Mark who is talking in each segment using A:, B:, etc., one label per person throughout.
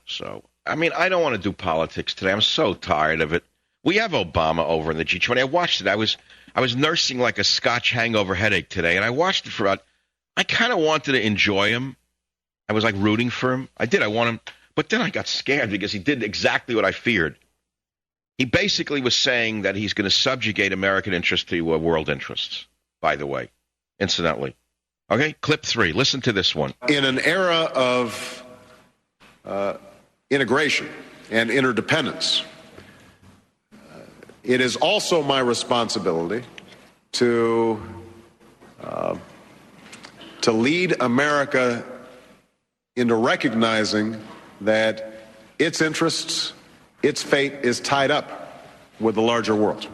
A: So, I mean, I don't want to do politics today. I'm so tired of it. We have Obama over in the G20. I watched it. I was nursing like a Scotch hangover headache today, and I watched it for about, I kind of wanted to enjoy him. I was like rooting for him. I did. I want him. But then I got scared because he did exactly what I feared. He basically was saying that he's going to subjugate American interests to world interests, by the way, incidentally. Okay, clip 3. Listen to this one.
B: In an era of integration and interdependence, it is also my responsibility to lead America into recognizing that its interests, its fate is tied up with the larger world.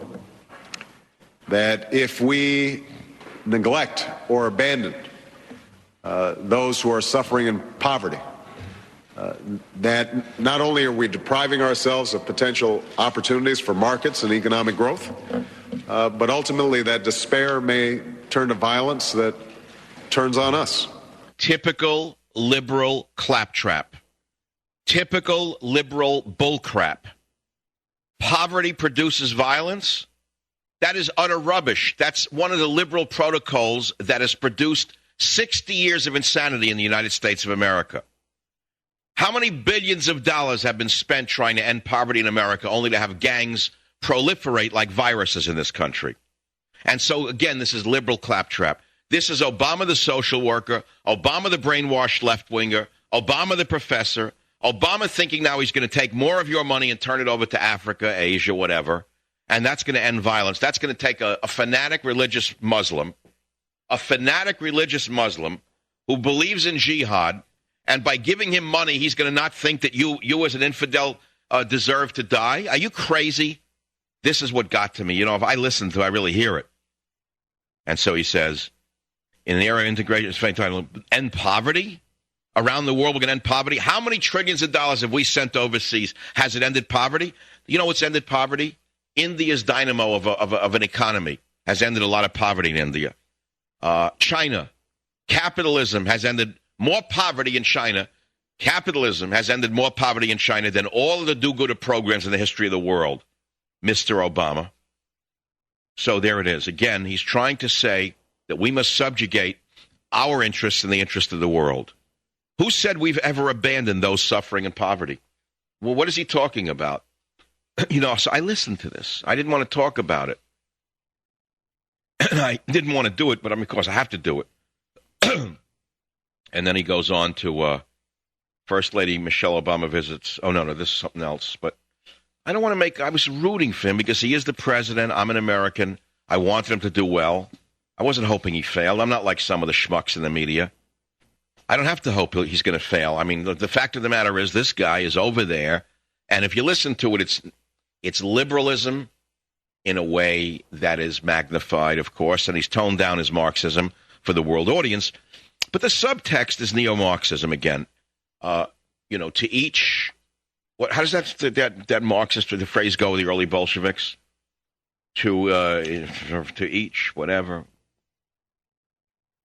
B: That if we neglect or abandon those who are suffering in poverty, that not only are we depriving ourselves of potential opportunities for markets and economic growth, but ultimately that despair may turn to violence that turns on us.
A: Typical liberal claptrap. Typical liberal bullcrap. Poverty produces violence? That is utter rubbish. That's one of the liberal protocols that has produced 60 years of insanity in the United States of America. How many billions of dollars have been spent trying to end poverty in America only to have gangs proliferate like viruses in this country? And so, again, this is liberal claptrap. This is Obama the social worker, Obama the brainwashed left-winger, Obama the professor, Obama thinking now he's going to take more of your money and turn it over to Africa, Asia, whatever, and that's going to end violence. That's going to take a fanatic religious Muslim who believes in jihad, and by giving him money, he's going to not think that you as an infidel deserve to die? Are you crazy? This is what got to me. If I listen to it, I really hear it. And so he says, in an era of integration, end poverty? Around the world, we're going to end poverty? How many trillions of dollars have we sent overseas? Has it ended poverty? You know what's ended poverty? India's dynamo of an economy has ended a lot of poverty in India. China. Capitalism has ended more poverty in China. Capitalism has ended more poverty in China than all of the do-gooder programs in the history of the world, Mr. Obama. So there it is. Again, he's trying to say that we must subjugate our interests in the interest of the world. Who said we've ever abandoned those suffering in poverty? Well, what is he talking about? So I listened to this. I didn't want to talk about it. I didn't want to do it, but of course I have to do it. And then he goes on to First Lady Michelle Obama visits. Oh, no, this is something else. But I don't want to I was rooting for him because he is the president. I'm an American. I wanted him to do well. I wasn't hoping he failed. I'm not like some of the schmucks in the media. I don't have to hope he's going to fail. I mean, the fact of the matter is this guy is over there, and if you listen to it, it's liberalism in a way that is magnified, of course, and he's toned down his Marxism for the world audience. But the subtext is neo-Marxism again. To each, how does that Marxist, the phrase go, the early Bolsheviks? To each, whatever.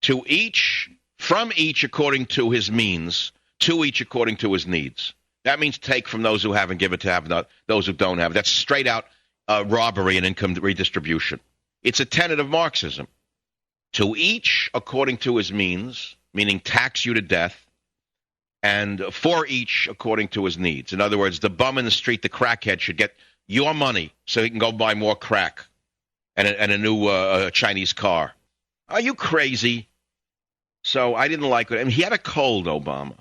A: To each, from each according to his means, to each according to his needs. That means take from those who have and give it to have those who don't have. That's straight out robbery and income redistribution. It's a tenet of Marxism. To each according to his means, meaning tax you to death, and for each according to his needs. In other words, the bum in the street, the crackhead, should get your money so he can go buy more crack and a new Chinese car. Are you crazy? So I didn't like it. I mean, he had a cold, Obama.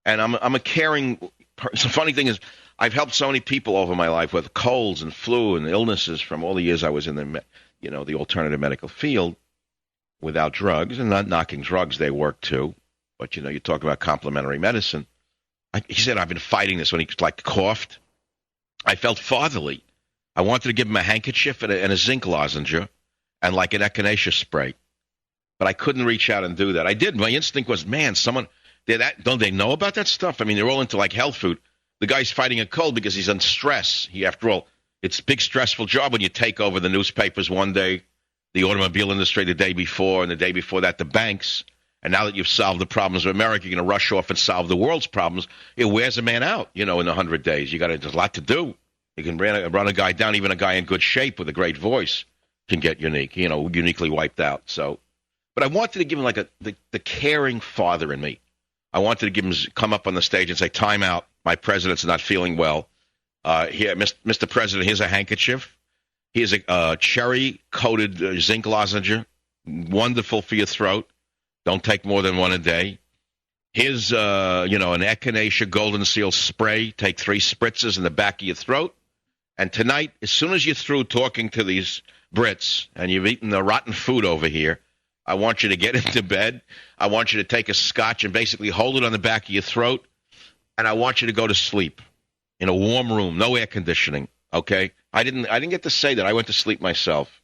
A: And I'm a caring person. The funny thing is, I've helped so many people over my life with colds and flu and illnesses from all the years I was in the alternative medical field without drugs. And not knocking drugs, they work too. But, you talk about complementary medicine. He said, I've been fighting this when he coughed. I felt fatherly. I wanted to give him a handkerchief and a zinc lozenge and like an echinacea spray. But I couldn't reach out and do that. I did. My instinct was, man, don't they know about that stuff? I mean, they're all into like health food. The guy's fighting a cold because he's on stress. After all, it's a big stressful job when you take over the newspapers one day, the automobile industry the day before, and the day before that the banks. And now that you've solved the problems of America, you're going to rush off and solve the world's problems. It wears a man out, in 100 days. There's a lot to do. You can run a guy down, even a guy in good shape with a great voice can get uniquely wiped out. So, but I wanted to give him like the caring father in me. I wanted to give him come up on the stage and say, "Time out. My president's not feeling well. Here, Mr. President, here's a handkerchief. Here's a cherry-coated zinc lozenge, wonderful for your throat. Don't take more than one a day. Here's, an echinacea golden seal spray. Take 3 spritzes in the back of your throat. And tonight, as soon as you're through talking to these Brits and you've eaten the rotten food over here, I want you to get into bed. I want you to take a scotch and basically hold it on the back of your throat. And I want you to go to sleep in a warm room, no air conditioning, okay? I didn't get to say that. I went to sleep myself.